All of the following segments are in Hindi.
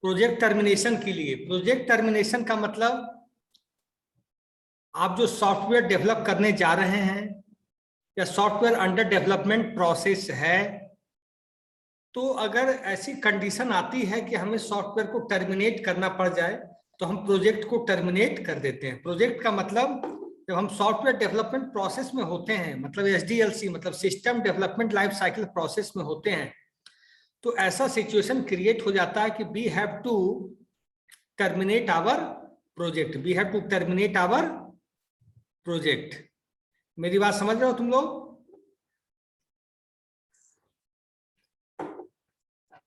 प्रोजेक्ट टर्मिनेशन के लिए। प्रोजेक्ट टर्मिनेशन का मतलब आप जो सॉफ्टवेयर डेवलप करने जा रहे हैं या सॉफ्टवेयर अंडर डेवलपमेंट प्रोसेस है, तो अगर ऐसी कंडीशन आती है कि हमें सॉफ्टवेयर को टर्मिनेट करना पड़ जाए तो हम प्रोजेक्ट को टर्मिनेट कर देते हैं। प्रोजेक्ट का मतलब जब हम सॉफ्टवेयर डेवलपमेंट प्रोसेस में होते हैं, मतलब SDLC मतलब system development life cycle process में होते हैं, तो ऐसा सिचुएशन क्रिएट हो जाता है कि we have to terminate our project, we have to terminate our project. मेरी बात समझ रहे हो तुम लोग?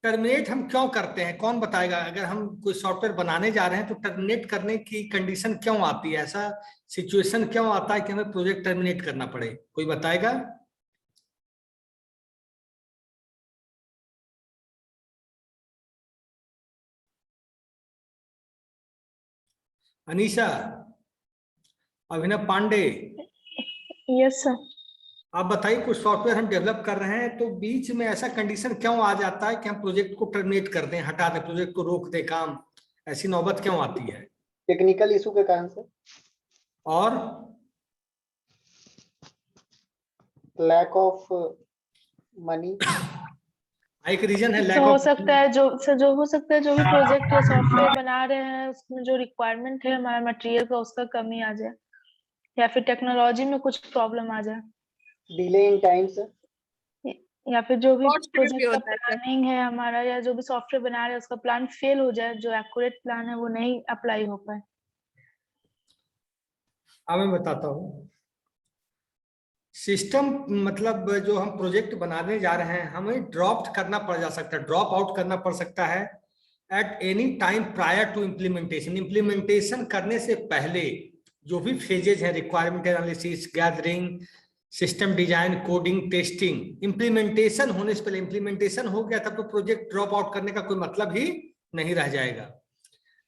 टर्मिनेट हम क्यों करते हैं, कौन बताएगा? अगर हम कोई सॉफ्टवेयर बनाने जा रहे हैं तो टर्मिनेट करने की कंडीशन क्यों आती है, ऐसा सिचुएशन क्यों आता है कि हमें प्रोजेक्ट टर्मिनेट करना पड़े? कोई बताएगा? अनीशा, अभिनव पांडे, यस सर। आप बताइए, कुछ सॉफ्टवेयर हम डेवलप कर रहे हैं तो बीच में ऐसा कंडीशन क्यों आ जाता है कि हम प्रोजेक्ट को टर्मिनेट कर दें, हटा दें, प्रोजेक्ट को रोक दें, काम, ऐसी नौबत क्यों आती है? टेक्निकल इशू के कारण से, और लैक ऑफ मनी, एक रीजन है लैक हो ऑफ। सकता है जो सर, जो हो सकता है जो भी प्रोजेक्ट या सॉफ्टवेयर बना रहे हैं उसमें जो रिक्वायरमेंट है हमारा मटेरियल का, उसका कमी आ जाए या फिर टेक्नोलॉजी में कुछ प्रॉब्लम आ जाए, डिले इन टाइम्स, या फिर जो भी बहुत सारे भी प्रोजेक्ट का होता है सर। प्लानिंग है हमारा या जो भी सॉफ्टवेयर बना रहे हैं उसका प्लान फेल हो जाए, जो एक्यूरेट प्लान है वो नहीं अप्लाई हो पाए। अब मैं बताता हूँ। सिस्टम मतलब जो हम प्रोजेक्ट बनाने जा रहे हैं हमें ड्रॉप करना पड़ जा सकता है, ड्रॉप आउट करना पड़ सकता है at any time prior to implementation. Implementation करने से पहले जो भी फेजेज है, requirement analysis, gathering, system design, coding, testing, implementation होने से पहले, इम्प्लीमेंटेशन हो गया तब तो प्रोजेक्ट ड्रॉप आउट करने का कोई मतलब ही नहीं रह जाएगा।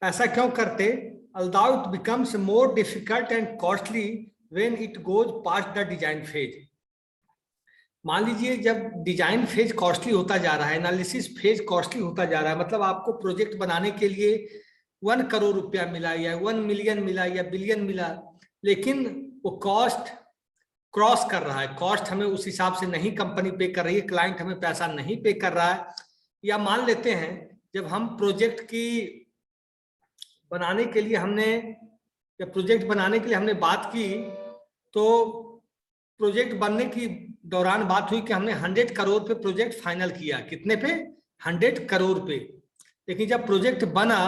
ऐसा क्यों करते? although it becomes more difficult and costly when it goes past the design phase। मान लीजिए जब डिजाइन फेज कॉस्टली होता जा रहा है, एनालिसिस फेज कॉस्टली होता जा रहा है, मतलब आपको प्रोजेक्ट बनाने के लिए 1 करोड़ रुपया मिला या 1 मिलियन मिला या बिलियन मिला, लेकिन वो कॉस्ट क्रॉस कर रहा है, कॉस्ट हमें उस हिसाब से नहीं कंपनी पे कर रही है, क्लाइंट हमें पैसा नहीं पे कर रहा है। या मान लेते हैं जब हम प्रोजेक्ट की बनाने के लिए हमने, जब प्रोजेक्ट बनाने के लिए हमने बात की तो प्रोजेक्ट बनने की दौरान बात हुई कि हमने 100 करोड़ पे प्रोजेक्ट फाइनल किया। कितने पे? 100 करोड़ पे। लेकिन जब प्रोजेक्ट बना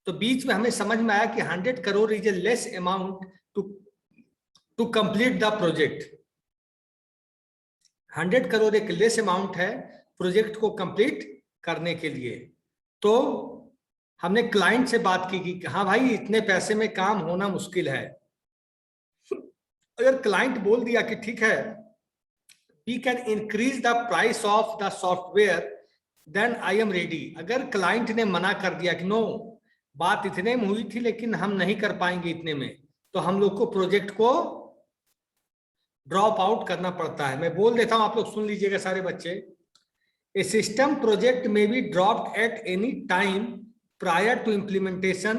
तो बीच में हमें समझ में आया कि 100 crore is a less amount to complete the project. 100 crore एक लेस अमाउंट है प्रोजेक्ट को कंप्लीट करने के लिए। तो हमने क्लाइंट से बात की कि हाँ भाई, इतने पैसे में काम होना मुश्किल है। अगर क्लाइंट बोल दिया कि ठीक है, we can increase the price of the software, then I am ready. अगर क्लाइंट ने मना कर दिया कि नो, बात इतने में हुई थी लेकिन हम नहीं कर पाएंगे इतने में, तो हम लोग को प्रोजेक्ट को ड्रॉप आउट करना पड़ता है। मैं बोल देता हूं, आप लोग सुन लीजिएगा सारे बच्चे। ए सिस्टम प्रोजेक्ट में be dropped eight any time prior to implementation,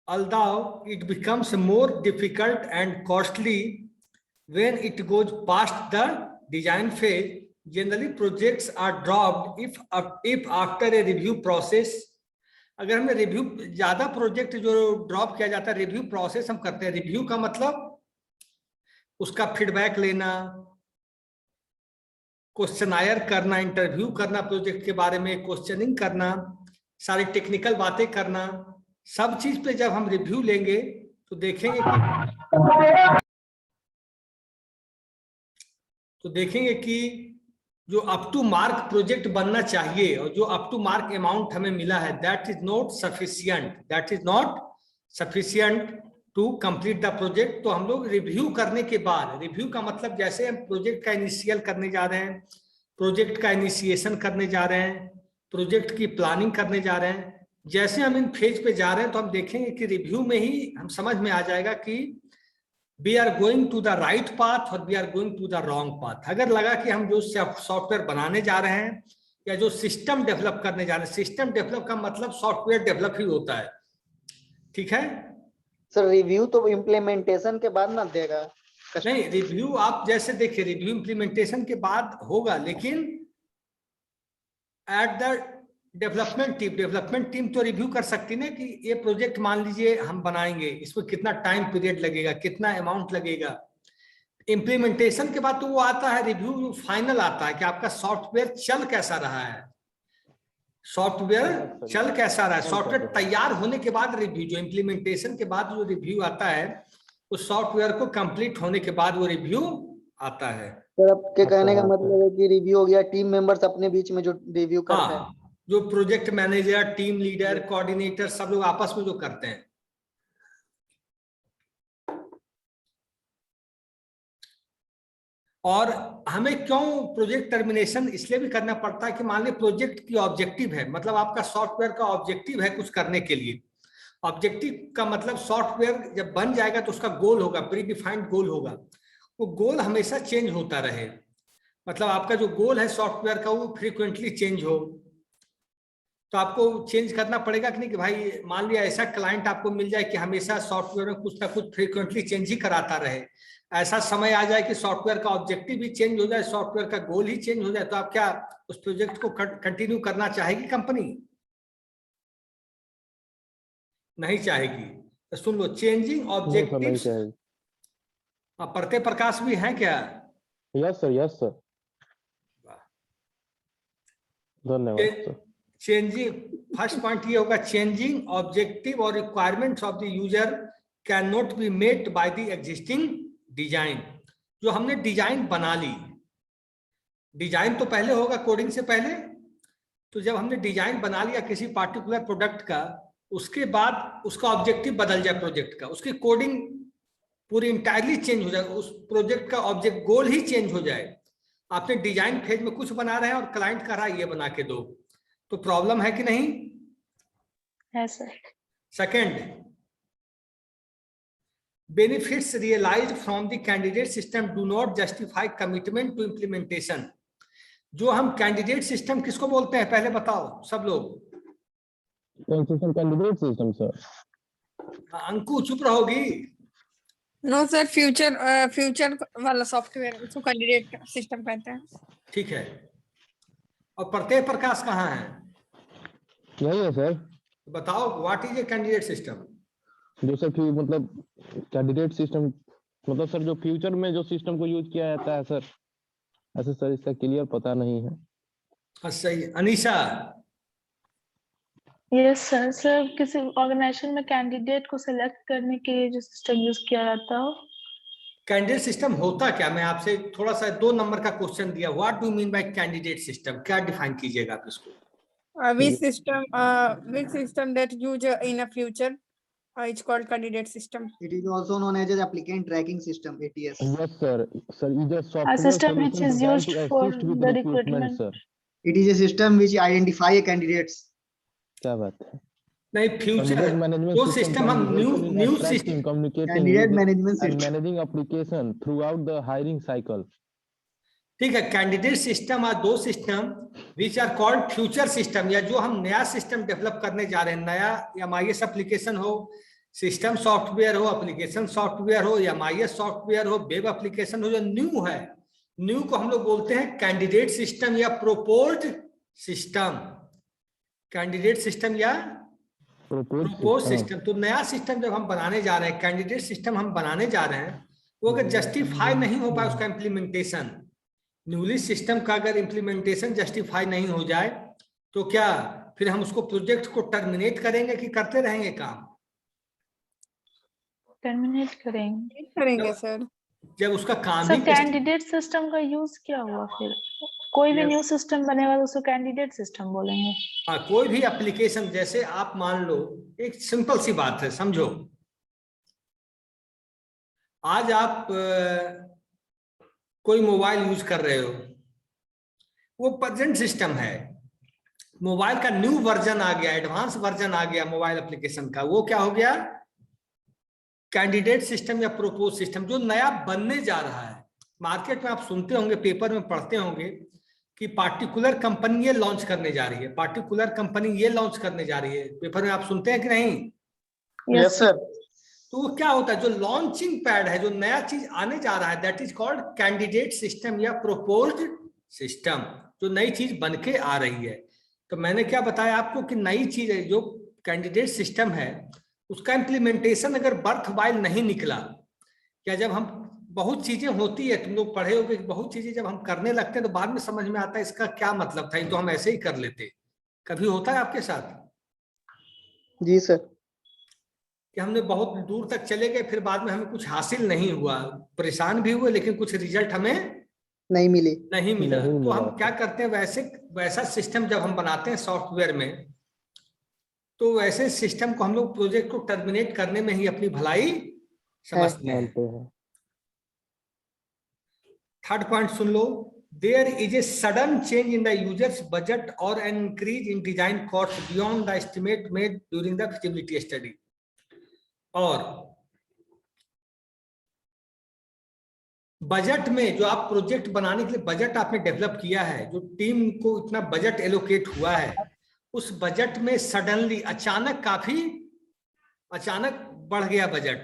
although it becomes more difficult and costly when it goes past the design phase. Generally projects are dropped if after a review process, अगर हमें रिव्यू, ज्यादा प्रोजेक्ट जो ड्रॉप किया जाता है, रिव्यू प्रोसेस हम करते हैं। रिव्यू का मतलब उसका फीडबैक लेना, क्वेश्चनायर करना, इंटरव्यू करना, प्रोजेक्ट के बारे में क्वेश्चनिंग करना, सारी टेक्निकल बातें करना, सब चीज पे जब हम रिव्यू लेंगे तो देखेंगे कि जो अप टू मार्क प्रोजेक्ट बनना चाहिए और जो अप टू मार्क अमाउंट हमें मिला है, that is not sufficient, that is not sufficient to complete the project. तो हम लोग रिव्यू करने के बाद, रिव्यू का मतलब जैसे हम प्रोजेक्ट का इनिशियल करने जा रहे हैं, प्रोजेक्ट का इनिशिएशन करने जा रहे हैं, प्रोजेक्ट की प्लानिंग करने जा रहे हैं, जैसे हम इन फेज पे जा रहे हैं तो हम देखेंगे कि रिव्यू में ही हम समझ में आ जाएगा कि we are going to the right path और we are going to the wrong path. अगर लगा कि हम जो सॉफ्टवेयर बनाने जा रहे हैं या जो सिस्टम डेवलप करने जा रहे हैं, सिस्टम डेवलप का मतलब सॉफ्टवेयर डेवलप ही होता है, ठीक है। सर रिव्यू तो इम्प्लीमेंटेशन के बाद ना देगा? नहीं, रिव्यू आप जैसे देखिए, रिव्यू इम्प्लीमेंटेशन के बाद होगा, लेकिन एट द डेवलपमेंट टीम तो रिव्यू कर सकती ना कि ये प्रोजेक्ट मान लीजिए हम बनाएंगे, इसमें कितना टाइम पीरियड लगेगा, कितना अमाउंट लगेगा। इम्प्लीमेंटेशन के बाद तो वो आता है रिव्यू, फाइनल आता है कि आपका सॉफ्टवेयर चल कैसा रहा है, सॉफ्टवेयर चल कैसा रहा है। सॉफ्टवेयर तैयार होने के बाद रिव्यू, जो इम्प्लीमेंटेशन के बाद जो रिव्यू आता है, उस सॉफ्टवेयर को कंप्लीट होने के बाद वो रिव्यू आता है। सर आपके कहने का मतलब है कि रिव्यू हो गया, टीम मेंबर्स अपने बीच में जो रिव्यू करते हैं। हाँ, जो project manager, team leader, coordinator, सब लोग आपस में जो करते हैं। और हमें क्यों प्रोजेक्ट टर्मिनेशन इसलिए भी करना पड़ता है कि मान लीजिए प्रोजेक्ट की ऑब्जेक्टिव है, मतलब आपका सॉफ्टवेयर का ऑब्जेक्टिव है कुछ करने के लिए। ऑब्जेक्टिव का मतलब सॉफ्टवेयर जब बन जाएगा तो उसका गोल होगा, प्री डिफाइंड गोल होगा, वो गोल हमेशा चेंज होता रहे। मतलब आपका जो गोल है सॉफ्टवेयर का वो फ्रीक्वेंटली चेंज हो, तो आपको चेंज करना पड़ेगा कि नहीं, कि भाई मान लिया ऐसा क्लाइंट आपको मिल जाए कि हमेशा सॉफ्टवेयर में कुछ ना कुछ फ्रीक्वेंटली चेंज ही कराता रहे। ऐसा समय आ जाए कि सॉफ्टवेयर का ऑब्जेक्टिव भी चेंज हो जाए, सॉफ्टवेयर का गोल ही चेंज हो जाए, तो आप क्या उस प्रोजेक्ट को कंटिन्यू करना चाहेगी कंपनी? नहीं चाहेगी। तो सुन लो, चेंजिंग ऑब्जेक्टिव्स। पढ़ते प्रकाश भी है क्या? यस सर, यस सर, धन्यवाद सर। चेंजिंग, फर्स्ट पॉइंट ये होगा, चेंजिंग ऑब्जेक्टिव और requirements of the user can not be met by the existing design. जो हमने डिजाइन बना ली, डिजाइन तो पहले होगा कोडिंग से पहले, तो जब हमने डिजाइन बना लिया किसी पार्टिकुलर प्रोडक्ट का, उसके बाद उसका ऑब्जेक्टिव बदल जाए प्रोजेक्ट का, उसकी कोडिंग पूरी इंटायरली चेंज हो जाए, उस प्रोजेक्ट का ऑब्जेक्ट गोल ही चेंज हो जाए। आपने डिजाइन फेज में कुछ बना रहे हैं और क्लाइंट कह रहा है ये बना के दो, तो प्रॉब्लम है कि नहीं? है sir. Second, benefits realized from the candidate system do not justify commitment to implementation। जो हम कैंडिडेट सिस्टम किसको बोलते हैं पहले बताओ सब लोग? Candidate system sir. अंकु चुप रहोगी? नो सर, फ्यूचर वाला सॉफ्टवेयर उसको कैंडिडेट सिस्टम कहते हैं। ठीक है। और प्रत्यय प्रकाश कहाँ है? यही है सर। बताओ what is a candidate system? जैसे कि मतलब कैंडिडेट सिस्टम मतलब सर जो फ्यूचर में जो सिस्टम को यूज किया जाता है सर, ऐसे सर इसका क्लियर पता नहीं है। सही। अनीशा? Yes sir. सर किसी ऑर्गेनाइजेशन में कैंडिडेट को सिलेक्ट करने के लिए जो सिस्टम यूज किया जाता हो। कैंडिडेट सिस्टम होता क्या? मैं आपसे थोड़ा सा 2 नंबर का क्वेश्चन दिया, what do mean by candidate system, क्या डिफाइन कीजिएगा आप इसको? which system that use in a future, it's called candidate system. It is also known as an applicant tracking system, ATS. Yes sir, sir is a software A system which is solution used designed to for assist with the recruitment, recruitment. sir। It is a system which identify a candidates. क्या बात है? नहीं, फ्यूचर जो सिस्टम हम new system, Candidate management system. managing application throughout the hiring cycle। ठीक है। कैंडिडेट सिस्टम और 2 system which are called future system, या जो हम नया सिस्टम डेवलप करने जा रहे हैं, नया एमआईएस एप्लीकेशन हो, सिस्टम सॉफ्टवेयर हो, एप्लीकेशन सॉफ्टवेयर हो, एमआईएस सॉफ्टवेयर हो, वेब एप्लीकेशन हो, जो न्यू है, न्यू को हम लोग बोलते हैं कैंडिडेट सिस्टम या प्रोपोज्ड सिस्टम। कैंडिडेट सिस्टम या प्रोपोज सिस्टम। तो नया सिस्टम जब हम बनाने जा रहे हैं, कैंडिडेट सिस्टम हम बनाने जा रहे हैं, वो अगर जस्टिफाई नहीं हो पाए उसका इम्प्लीमेंटेशन, न्यूली सिस्टम का अगर इम्प्लीमेंटेशन जस्टिफाई नहीं हो जाए, तो क्या फिर हम उसको प्रोजेक्ट को टर्मिनेट करेंगे कि करते रहेंगे काम? टर्मिनेट करेंगे सर। जब उसका काम सर ही कैंडिडेट सिस्टम का यूज क्या हुआ फिर? कोई भी न्यू सिस्टम बनेगा तो उसको कैंडिडेट सिस्टम बोलेंगे। हाँ, कोई भी एप्लीकेशन, जैसे आप मान लो, एक सिंपल सी बात है, समझो। आज आप कोई मोबाइल यूज कर रहे हो, वो प्रेजेंट सिस्टम है, मोबाइल का न्यू वर्जन आ गया, एडवांस वर्जन आ गया मोबाइल एप्लीकेशन का, वो क्या हो गया? कैंडिडेट सिस्टम या प्रोपोज सिस्टम, जो नया बनने जा रहा है। मार्केट में आप सुनते होंगे, पेपर में पढ़ते होंगे, कि पार्टिकुलर कंपनी ये लॉन्च करने जा रही है, पार्टिकुलर कंपनी ये लॉन्च करने जा रही है, पेपर में आप सुनते हैं कि नहीं? Yes sir. तो क्या होता है, जो लॉन्चिंग पैड है, जो नया चीज आने जा रहा है, that is called candidate system या प्रोपोज्ड सिस्टम, जो नई चीज बन के आ रही है। तो मैंने क्या बताया आपको कि नई चीज है जो कैंडिडेट सिस्टम है, उसका इम्प्लीमेंटेशन अगर बर्थ वाइल नहीं निकला, या जब हम बहुत चीजें होती है, तुम लोग पढ़े होगे, बहुत चीजें जब हम करने लगते हैं तो बाद में समझ में आता है इसका क्या मतलब था, तो हम ऐसे ही कर लेते। कभी होता है आपके साथ जी सर। कि हमने बहुत दूर तक चले गए, फिर बाद में हमें कुछ हासिल नहीं हुआ, परेशान भी हुए, लेकिन कुछ रिजल्ट हमें नहीं मिली। नहीं मिला। नहीं तो हम मिला। क्या करते हैं, वैसा सिस्टम जब हम बनाते हैं सॉफ्टवेयर में, तो वैसे सिस्टम को हम लोग प्रोजेक्ट को टर्मिनेट करने में ही अपनी भलाई समझते हैं। मानते हैं। थर्ड पॉइंट सुन लो, there is a sudden change in the users budget और an increase in design cost beyond the estimate made during the feasibility study. और बजट में, जो आप प्रोजेक्ट बनाने के लिए बजट आपने डेवलप किया है, जो टीम को इतना बजट एलोकेट हुआ है, उस बजट में सडनली अचानक, काफी अचानक बढ़ गया बजट,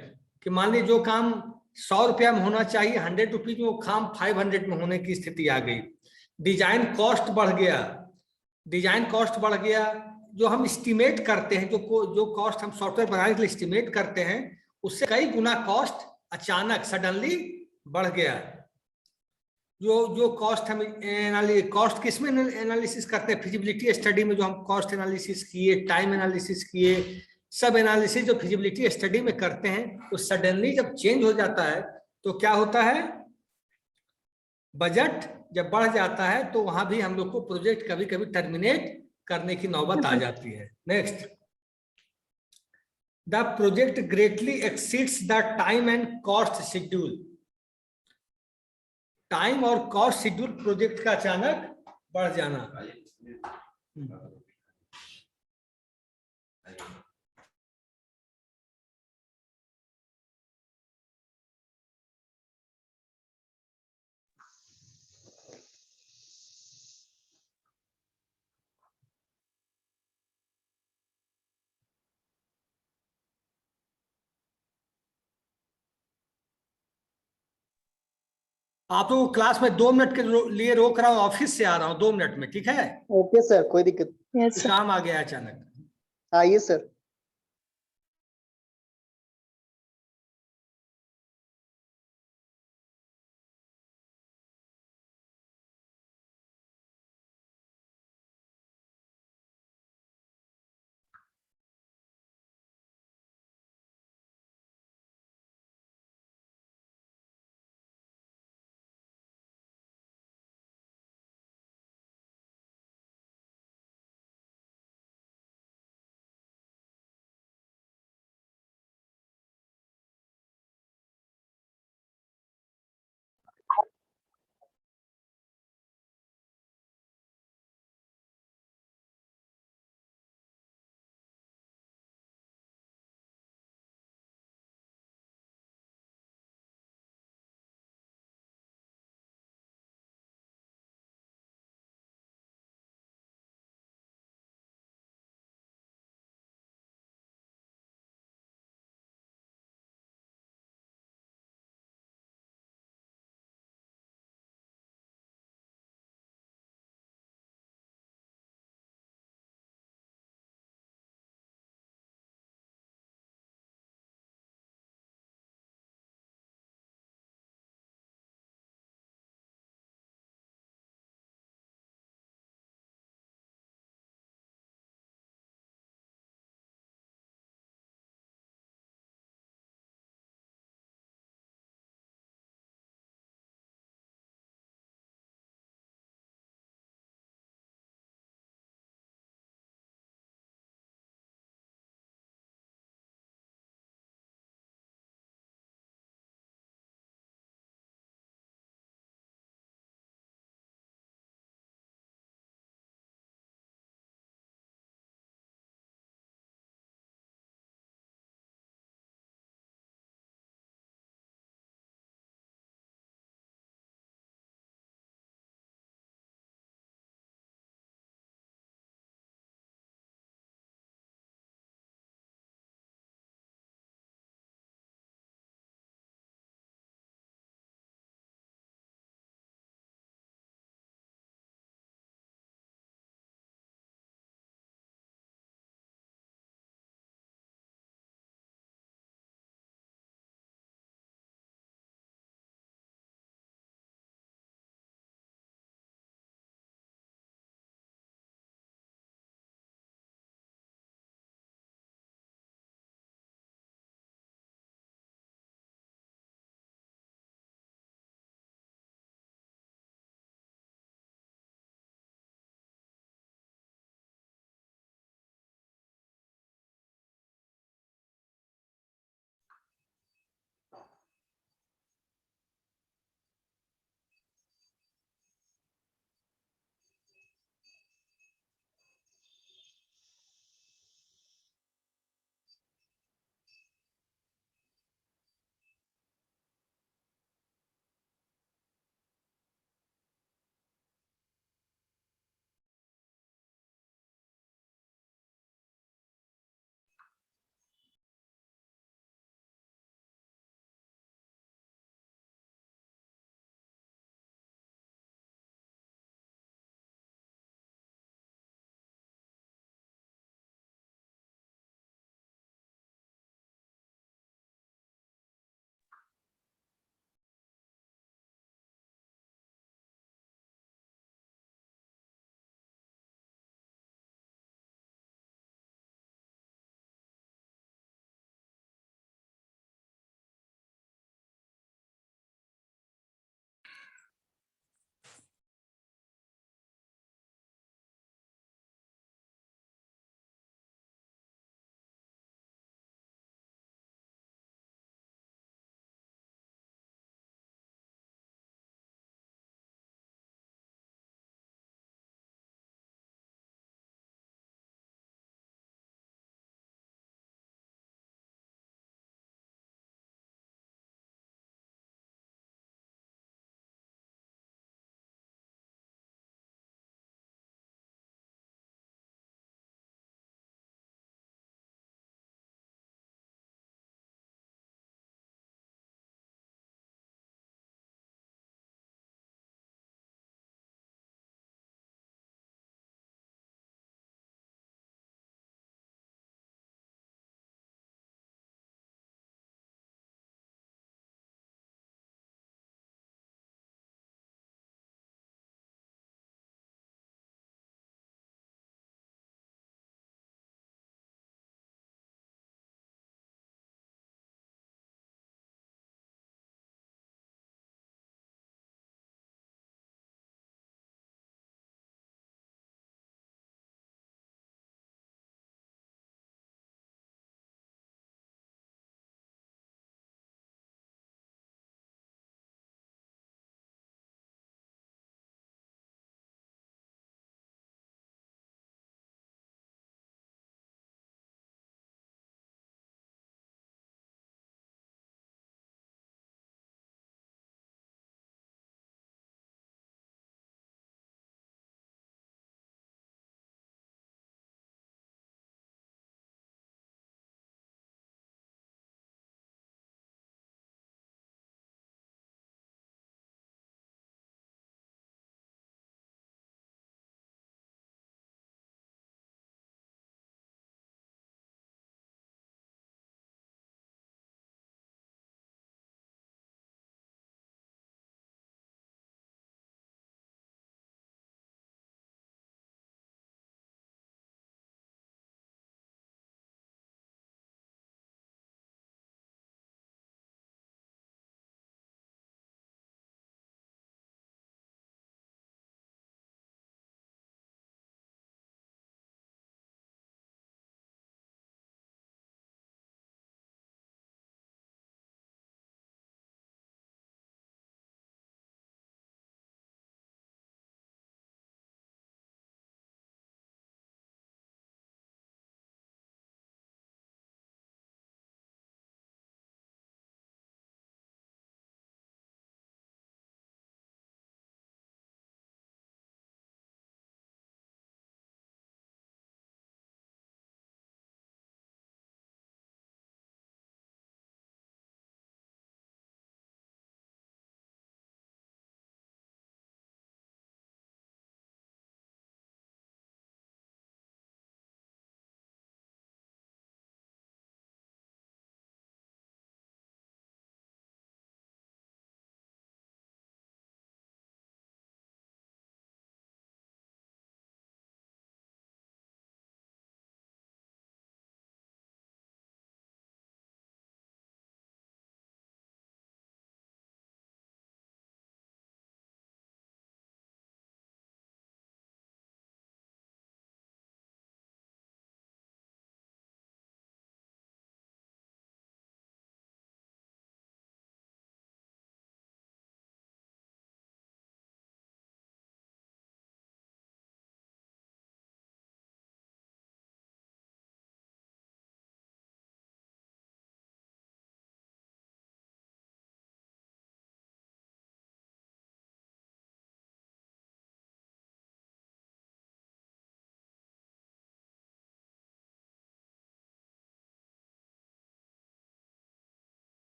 कि मान लीजिए जो काम 100 रुपया में होना चाहिए 100 रुपीज में, वो काम 500 में होने की स्थिति आ गई। डिजाइन कॉस्ट बढ़ गया, डिजाइन कॉस्ट बढ़ गया, जो हम एस्टिमेट करते हैं, जो कॉस्ट हम सॉफ्टवेयर बनाने के लिए एस्टिमेट करते हैं, उससे कई गुना कॉस्ट अचानक सडनली बढ़ गया। जो कॉस्ट हम कॉस्ट किस में एनालिसिस करते हैं, फिजिबिलिटी स्टडी में जो हम कॉस्ट एनालिसिस किए, टाइम एनालिसिस किए, सब एनालिसिस जो फिजिबिलिटी स्टडी में करते हैं, तो सडनली जब चेंज हो जाता है तो क्या होता है, बजट जब बढ़ जाता है तो वहां भी हम लोग को प्रोजेक्ट कभी कभी टर्मिनेट करने की नौबत आ जाती है। Next, the project greatly exceeds the time and cost schedule. Time और कॉस्ट शेड्यूल प्रोजेक्ट का अचानक बढ़ जाना। आप तो क्लास में 2 मिनट के लिए रोक रहा हूं, ऑफिस से आ रहा हूं 2 मिनट में, ठीक है? ओके सर, कोई दिक्कत। Yes sir. काम आ गया अचानक। आइए sir.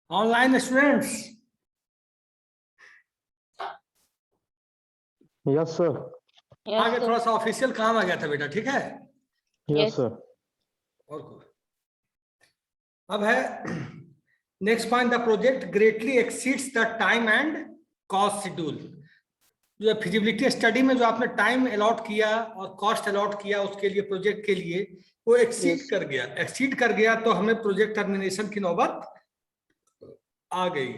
Online students, yes sir. आगे थोड़ा सा ऑफिशियल काम आ गया था बेटा, ठीक है। Yes sir. और अब है next point, the project greatly exceeds the time and cost schedule. जो फिजिबिलिटी स्टडी में जो आपने टाइम अलॉट किया और कॉस्ट अलॉट किया उसके लिए, प्रोजेक्ट के लिए, वो एक्सीड कर गया। एक्सीड कर गया तो हमें प्रोजेक्ट टर्मिनेशन की नौबत आ गई,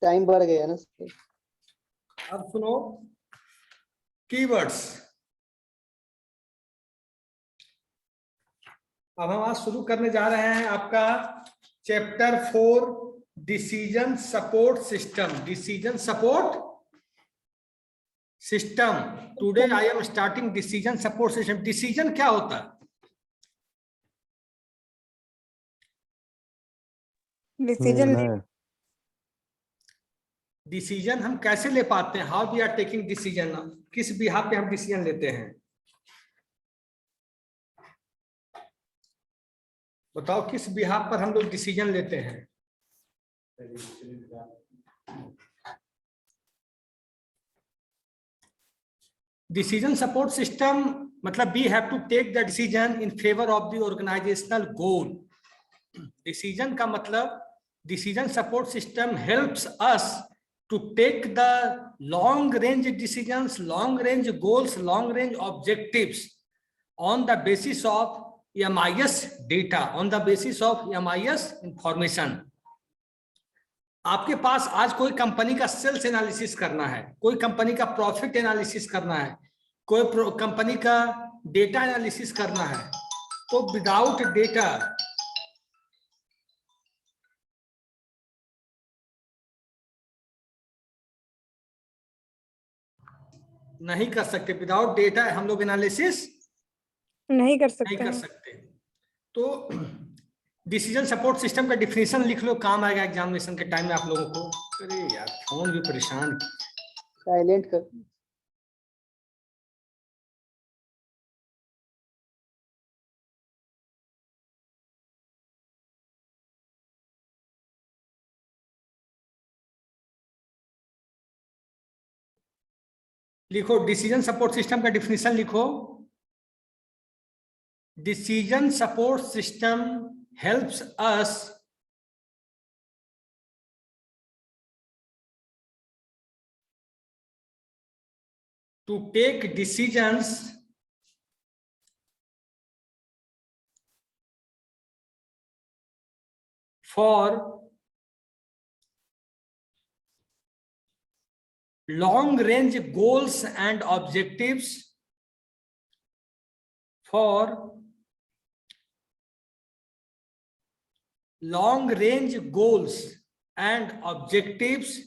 टाइम बढ़ गया ना सर। अब सुनो कीवर्ड्स। अब हम आज शुरू करने जा रहे हैं आपका chapter 4, decision support system. Decision support system. Today I am starting decision support system. Decision क्या होता है? डिसीजन हम कैसे ले पाते हैं? How we are taking decision, किस बिहाफ पे हम डिसीजन लेते हैं? बताओ किस बिहाफ पर हम लोग डिसीजन लेते हैं? डिसीजन सपोर्ट सिस्टम मतलब we have to take the decision in favour of the organizational goal. Decision का मतलब, decision support system helps us to take the long range decisions, long range goals, long range objectives on the basis of MIS data, on the basis of MIS information। आपके पास आज कोई कंपनी का सेल्स एनालिसिस करना है, कोई कंपनी का प्रॉफिट एनालिसिस करना है, कोई कंपनी का डेटा एनालिसिस करना है, तो विदाउट डेटा नहीं कर सकते। विदाउट डेटा हम लोग एनालिसिस नहीं कर सकते। तो डिसीजन सपोर्ट सिस्टम का डिफिनेशन लिख लो, काम आएगा एग्जामिनेशन के टाइम में आप लोगों को। अरे यार फोन भी परेशान, साइलेंट कर। लिखो डिसीजन सपोर्ट सिस्टम का डिफिनेशन लिखो। Decision support system helps us to take decisions for long range goals and objectives, for long range goals and objectives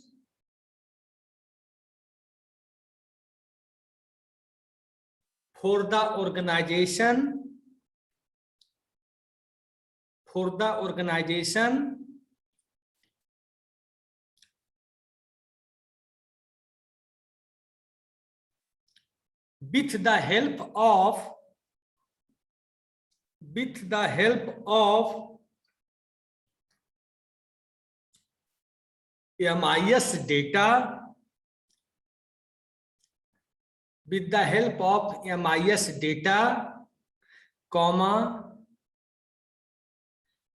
for the organization, with the help of MIS data, with the help of MIS data, comma,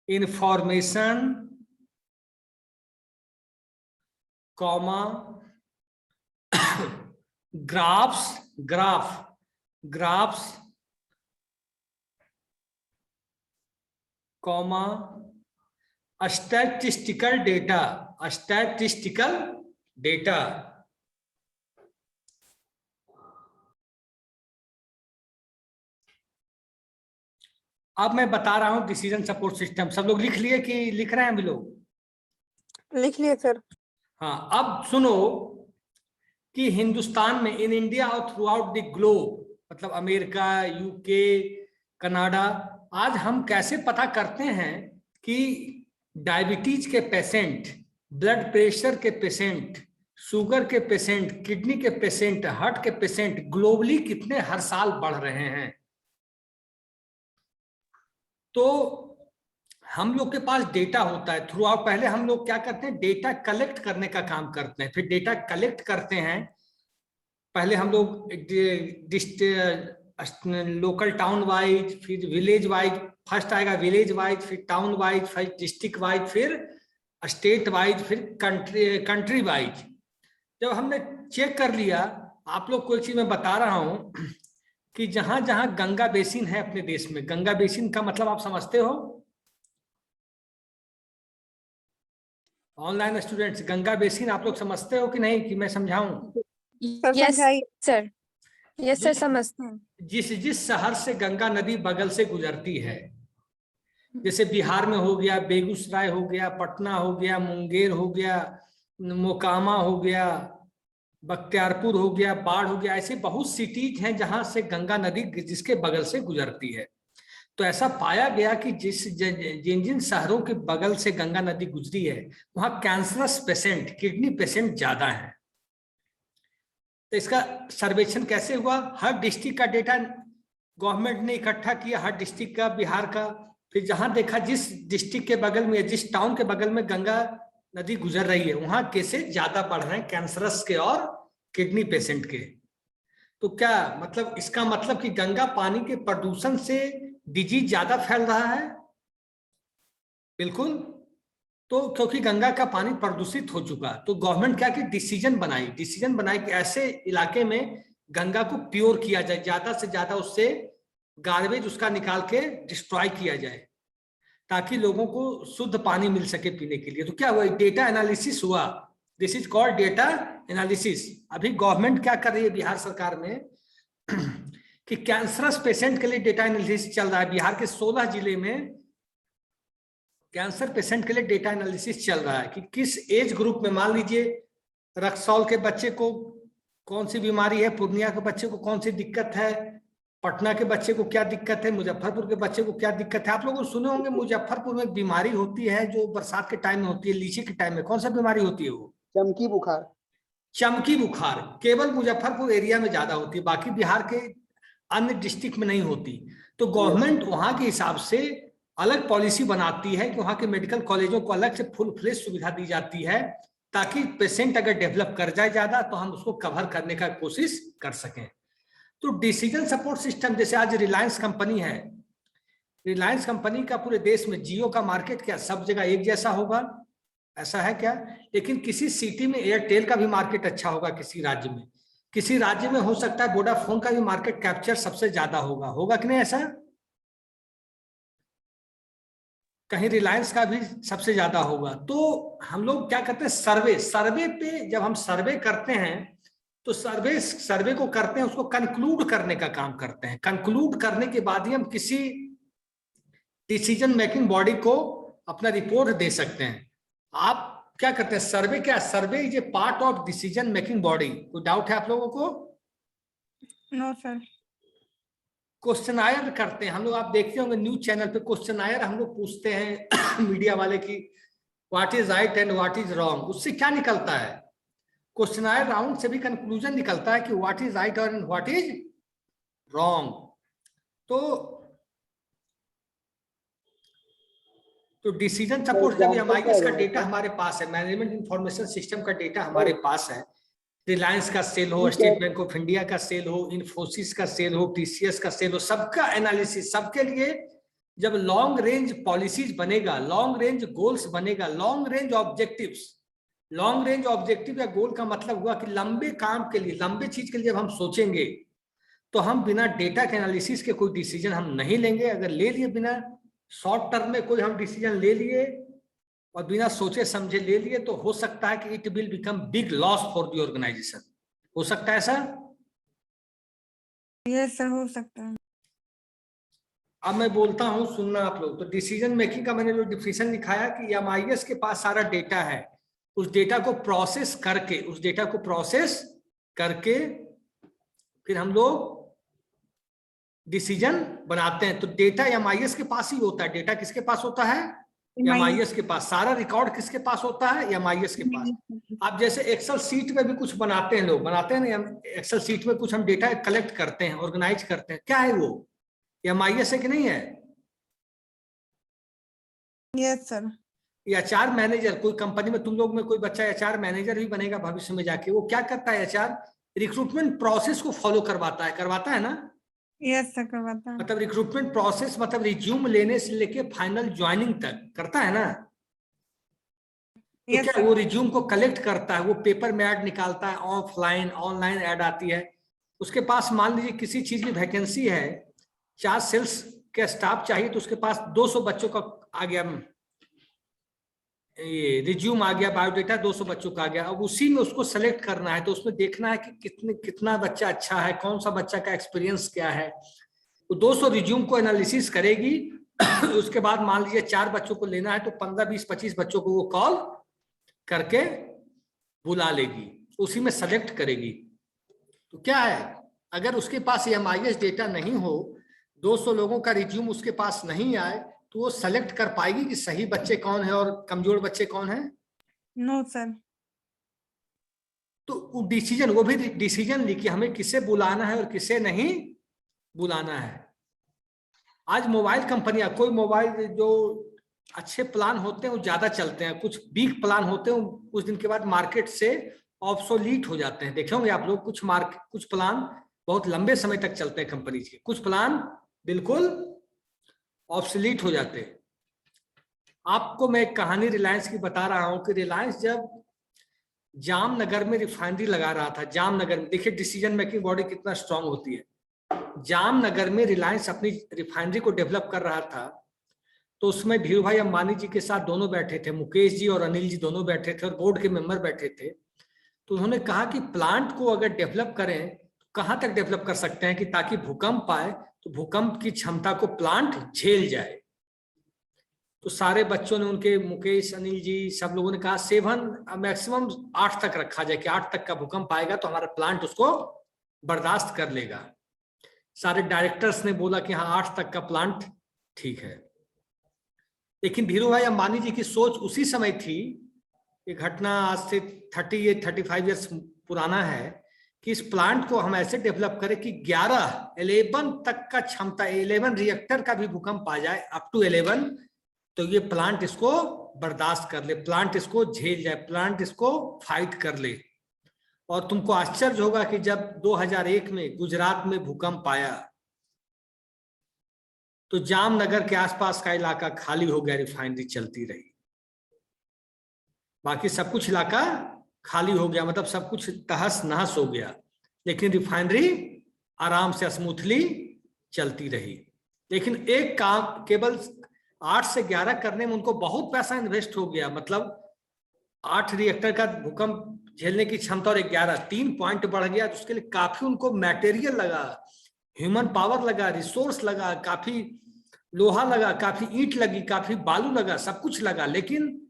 information, comma, graphs, comma, statistical data, अब मैं बता रहा हूं डिसीजन सपोर्ट सिस्टम। सब लोग लिख लिए कि लिख रहे हैं अभी लोग? लिख लिए सर। हाँ, अब सुनो कि हिंदुस्तान में, इन इंडिया और थ्रू आउट द ग्लोब, मतलब अमेरिका, यूके, कनाडा, आज हम कैसे पता करते हैं कि डायबिटीज के पेशेंट, ब्लड प्रेशर के पेशेंट, शुगर के पेशेंट, किडनी के पेशेंट, हार्ट के पेशेंट ग्लोबली कितने हर साल बढ़ रहे हैं। तो हम लोग के पास डेटा होता है थ्रू आउट। पहले हम लोग क्या करते हैं, डेटा कलेक्ट करने का काम करते हैं, फिर डेटा कलेक्ट करते हैं। पहले हम लोग लोकल टाउन वाइज, फिर विलेज वाइज, फर्स्ट आएगा विलेज वाइज, फिर टाउन वाइज, फिर डिस्ट्रिक्ट वाइज, फिर स्टेट वाइज, फिर कंट्री वाइज। जब हमने चेक कर लिया, आप लोग को एक चीज मैं बता रहा हूं कि जहां जहां गंगा बेसिन है अपने देश में, गंगा बेसिन का मतलब आप समझते हो ऑनलाइन स्टूडेंट्स, गंगा बेसिन आप लोग समझते हो कि नहीं, कि मैं समझाऊं? यस सर, यस सर, जिस समझते हैं। जिस शहर से गंगा नदी बगल से गुजरती है, जैसे बिहार में हो गया, बेगूसराय हो गया, पटना हो गया, मुंगेर हो गया, मोकामा हो गया, बख्तियारपुर हो गया, बाढ़ हो गया, ऐसे बहुत सिटीज हैं जहां से गंगा नदी जिसके बगल से गुजरती है। तो ऐसा पाया गया कि जिन जिन शहरों के बगल से गंगा नदी गुजरी है वहां कैंसरस पेशेंट, किडनी पेशेंट ज्यादा है। तो इसका सर्वेक्षण कैसे हुआ? हर डिस्ट्रिक्ट का डेटा गवर्नमेंट ने इकट्ठा किया, हर डिस्ट्रिक्ट का, बिहार का। फिर जहां देखा जिस डिस्ट्रिक्ट के बगल में, जिस टाउन के बगल में गंगा नदी गुजर रही है, वहां केसेस ज्यादा बढ़ रहे हैं कैंसरस के और किडनी पेशेंट के। तो क्या मतलब, इसका मतलब कि गंगा पानी के प्रदूषण से डिजीज ज्यादा फैल रहा है? बिल्कुल। तो क्योंकि गंगा का पानी प्रदूषित हो चुका, तो गवर्नमेंट क्या की डिसीजन बनाई कि ऐसे इलाके में गंगा को प्योर किया जाए, ज्यादा से ज्यादा उससे गार्बेज उसका निकाल के डिस्ट्रॉय किया जाए, ताकि लोगों को शुद्ध पानी मिल सके पीने के लिए। तो क्या हुआ, डेटा एनालिसिस हुआ, this is called data analysis. अभी गवर्नमेंट क्या कर रही है बिहार सरकार में कि कैंसरस पेशेंट के लिए डेटा एनालिसिस चल रहा है। बिहार के 16 जिले में कैंसर पेशेंट के लिए डेटा एनालिसिस चल रहा है कि किस एज ग्रुप में, मान लीजिए रक्सौल के बच्चे को कौन सी बीमारी है, पूर्णिया के बच्चे को कौन सी दिक्कत है, पटना के बच्चे को क्या दिक्कत है, मुजफ्फरपुर के बच्चे को क्या दिक्कत है। आप लोगों को सुने होंगे मुजफ्फरपुर में एक बीमारी होती है जो बरसात के टाइम में होती है, लीची के टाइम में। कौन सा बीमारी होती है वो? चमकी बुखार। चमकी बुखार केवल मुजफ्फरपुर एरिया में ज्यादा होती है, बाकी बिहार के अन्य डिस्ट्रिक्ट में नहीं होती। तो गवर्नमेंट वहां के हिसाब से अलग पॉलिसी बनाती है कि वहां के मेडिकल कॉलेजों को अलग से फुल फ्लेज सुविधा दी जाती है, ताकि पेशेंट अगर डेवलप कर जाए ज्यादा तो हम उसको कवर करने का कोशिश कर सकें। तो डिसीजन सपोर्ट सिस्टम, जैसे आज रिलायंस कंपनी है, रिलायंस कंपनी का पूरे देश में, जियो का मार्केट क्या सब जगह एक जैसा होगा? ऐसा है क्या? लेकिन किसी सिटी में एयरटेल का भी मार्केट अच्छा होगा, किसी राज्य में हो सकता है वोडाफोन का भी मार्केट कैप्चर सबसे ज्यादा होगा कि नहीं ऐसा? कहीं रिलायंस का भी सबसे ज्यादा होगा। तो हम लोग क्या करते हैं, सर्वे पे जब हम सर्वे करते हैं तो सर्वे को करते हैं, उसको कंक्लूड करने का काम करते हैं। कंक्लूड करने के बाद ही हम किसी डिसीजन मेकिंग बॉडी को अपना रिपोर्ट दे सकते हैं। आप क्या करते हैं, सर्वे is a part of decision making body. कोई डाउट है आप लोगों को? No sir. क्वेश्चनायर करते हैं हम लोग, आप देखते होंगे न्यूज चैनल पे क्वेश्चनायर हम लोग पूछते हैं मीडिया वाले की what is right and what is wrong. उससे क्या निकलता है, क्वेश्चनायर राउंड से भी कंक्लूजन निकलता है कि व्हाट इज राइट और व्हाट इज रॉन्ग। तो डिसीजन सपोर्ट, जब एमआईएस का डेटा हमारे पास है, मैनेजमेंट इंफॉर्मेशन सिस्टम का डेटा हमारे पास है, रिलायंस का सेल हो, स्टेट बैंक ऑफ इंडिया का सेल हो, इन्फोसिस का सेल हो, टीसीएस का सेल हो, सबका एनालिसिस, सबके लिए जब लॉन्ग रेंज पॉलिसीज बनेगा, लॉन्ग रेंज गोल्स बनेगा, long range objectives. Long range objective या गोल का मतलब हुआ कि लंबे काम के लिए, लंबे चीज के लिए जब हम सोचेंगे तो हम बिना डेटा के एनालिसिस के कोई डिसीजन हम नहीं लेंगे। अगर ले लिए बिना, शॉर्ट टर्म में कोई हम डिसीजन ले लिए और बिना सोचे समझे ले लिए, तो हो सकता है कि it will become big loss for the organisation. हो सकता है ऐसा? यस सर, हो सकता है। अब मैं बोलता हूं, सुनना आप लोग। तो डिसीजन मेकिंग का मैंने जो डिफिनेशन लिखाया कि एमआईएस के पास सारा डेटा है, उस डेटा को प्रोसेस करके फिर हम लोग डिसीजन बनाते हैं। तो डेटा एमआईएस के पास ही होता है। डेटा किसके पास होता है? एमआईएस के पास। सारा रिकॉर्ड किसके पास होता है? एमआईएस के पास। आप जैसे एक्सेल शीट में भी कुछ बनाते हैं, लोग बनाते हैं ना, एक्सेल शीट में कुछ हम डेटा कलेक्ट करते हैं, ऑर्गेनाइज करते हैं, क्या है वो? एमआईएस है कि नहीं है? Yes sir. एचआर मैनेजर, कोई कंपनी में तुम लोग में कोई बच्चा एचआर मैनेजर भी बनेगा भविष्य में जाके, वो क्या करता है एचआर? रिक्रूटमेंट प्रोसेस को फॉलो करवाता है ना? यस सर करवाता है। मतलब रिक्रूटमेंट प्रोसेस मतलब रिज्यूम लेने से लेके फाइनल ज्वाइनिंग तक करता है ना? तो यस क्या सर। वो रिज्यूम को कलेक्ट करता है, वो पेपर में ऐड निकालता है, ऑफलाइन ऑनलाइन ऐड आती है, उसके पास मान लीजिए किसी चीज की वैकेंसी है, 4 सेल्स के स्टाफ चाहिए, तो उसके पास 200 बच्चों का आ गया, ये रिज्यूम आ गया, बायोडेटा 200 बच्चों का आ गया। अब उसी में उसको सेलेक्ट करना है, तो उसमें देखना है कि कितना बच्चा अच्छा है, कौन सा बच्चा का एक्सपीरियंस क्या है। तो 200 रिज्यूम को एनालिसिस करेगी उसके बाद मान लीजिए 4 बच्चों को लेना है, तो 15, 20, 25 बच्चों को वो कॉल करके बुला लेगी, उसी में सेलेक्ट करेगी। तो क्या है, अगर उसके पास MIS डेटा नहीं हो, 200 लोगों का रिज्यूम उसके पास नहीं आए, तो वो सेलेक्ट कर पाएगी कि सही बच्चे कौन है और कमजोर बच्चे कौन है? No sir. तो वो भी डिसीजन ली कि हमें किसे बुलाना है और किसे नहीं बुलाना है। आज मोबाइल कंपनियां, कोई मोबाइल जो अच्छे प्लान होते हैं वो ज्यादा चलते हैं, कुछ वीक प्लान होते हैं कुछ दिन के बाद मार्केट से ऑब्सोलीट हो जाते हैं। देखे होंगे आप लोग, कुछ प्लान बहुत लंबे समय तक चलते हैं कंपनी के, कुछ प्लान बिल्कुल ऑब्सोलीट हो जाते हैं। आपको मैं एक कहानी रिलायंस की बता रहा हूं कि रिलायंस जब जामनगर में रिफाइनरी लगा रहा था, जामनगर में, देखिए डिसीजन मेकिंग बॉडी कितना स्ट्रांग होती है। जामनगर में रिलायंस अपनी रिफाइनरी को डेवलप कर रहा था, तो उसमें धीरू भाई अंबानी जी के साथ दोनों बैठे थे, मुकेश जी और अनिल जी दोनों बैठे थे और बोर्ड के मेंबर बैठे थे। तो उन्होंने कहा कि प्लांट को अगर डेवलप करें तो कहां तक डेवलप कर सकते हैं कि ताकि भूकंप आए तो भूकंप की क्षमता को प्लांट झेल जाए। तो सारे बच्चों ने, उनके मुकेश अनिल जी सब लोगों ने कहा 7 मैक्सिमम 8 तक रखा जाए कि 8 तक का भूकंप आएगा तो हमारा प्लांट उसको बर्दाश्त कर लेगा। सारे डायरेक्टर्स ने बोला कि हाँ 8 तक का प्लांट ठीक है। लेकिन धीरू भाई अंबानी जी की सोच उसी समय थी, ये घटना आज से 35 ईयर्स पुराना है, कि इस प्लांट को हम ऐसे डेवलप करें कि 11 तक का क्षमता, 11 रिएक्टर का भी भूकंप आ जाए, अप टू 11, तो ये प्लांट इसको बर्दाश्त कर ले, प्लांट इसको झेल जाए, प्लांट इसको फाइट कर ले। और तुमको आश्चर्य होगा कि जब 2001 में गुजरात में भूकंप आया तो जामनगर के आसपास का इलाका खाली हो गया, रिफाइनरी चलती रही, बाकी सब कुछ इलाका खाली हो गया, मतलब सब कुछ तहस नहस हो गया, लेकिन रिफाइनरी आराम से स्मूथली चलती रही। लेकिन एक काम, केवल 8 से 11 करने में उनको बहुत पैसा इन्वेस्ट हो गया, मतलब 8 रिएक्टर का भूकंप झेलने की क्षमता और 11, 3 पॉइंट बढ़ गया। तो उसके लिए काफी उनको मटेरियल लगा, ह्यूमन पावर लगा, रिसोर्स लगा, काफी लोहा लगा, काफी ईंट लगी, काफी बालू लगा, सब कुछ लगा। लेकिन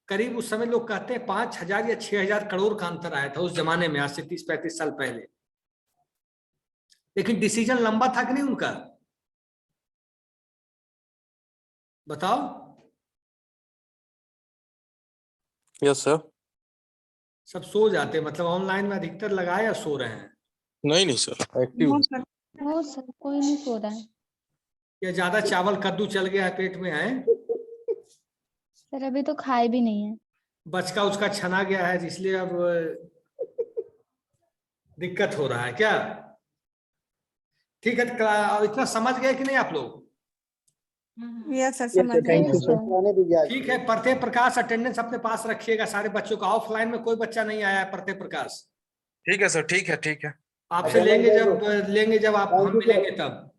करीब उस समय लोग कहते हैं 5,000 या 6,000 करोड़ का अंतर आया था उस जमाने में, आज से 30-35 साल पहले। लेकिन डिसीजन लंबा था कि नहीं उनका, बताओ? Yes sir. सब सो जाते, मतलब ऑनलाइन में अधिकतर लगाए या सो रहे हैं? नहीं सर, एक्टिव। No sir. वो सर कोई नहीं सो रहा है या ज्यादा चावल कद्दू चल गया है पेट में है? सर, अभी तो खाए भी नहीं है। बचका उसका छना गया है, इसलिए अब दिक्कत हो रहा है क्या? ठीक है, इतना समझ गए कि नहीं आप लोग? यस सर Yes, समझ sir, thank गए। you, sir. आने दीजिए आज। ठीक है, प्रत्यय प्रकाश अटेंडेंस अपने पास रखिएगा सारे बच्चों का। ऑफलाइन में कोई बच्चा नहीं आया है प्रत्यय प्रकाश, ठीक है सर, ठीक है ठीक है। आपसे Attendance लेंगे जब आप Thank हम you, sir. मिलेंगे तब।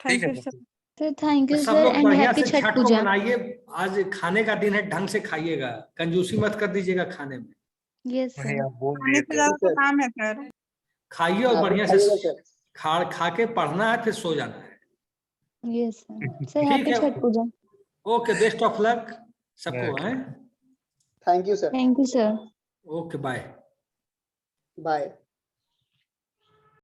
थैंक ठीक है you sir. Sir thank you सब सर लोग एंड बढ़िया हैप्पी से छठ छठ को पूजा। मनाइए, आज खाने का दिन है, ढंग से खाइएगा, कंजूसी मत कर दीजिएगा खाने में। यस वही सर। आप बोल खाने दिए पे थे। ज्यादा तो सर। काम है सर। खाइए और आप बढ़िया से खाइएगा, sir. खा के पढ़ना है, फिर सो जाना है। Yes sir. सर ठीक हैप्पी है, Chhath Puja. Okay, best of luck सबको है। Thank you, sir. Thank you sir. Okay, bye. Bye.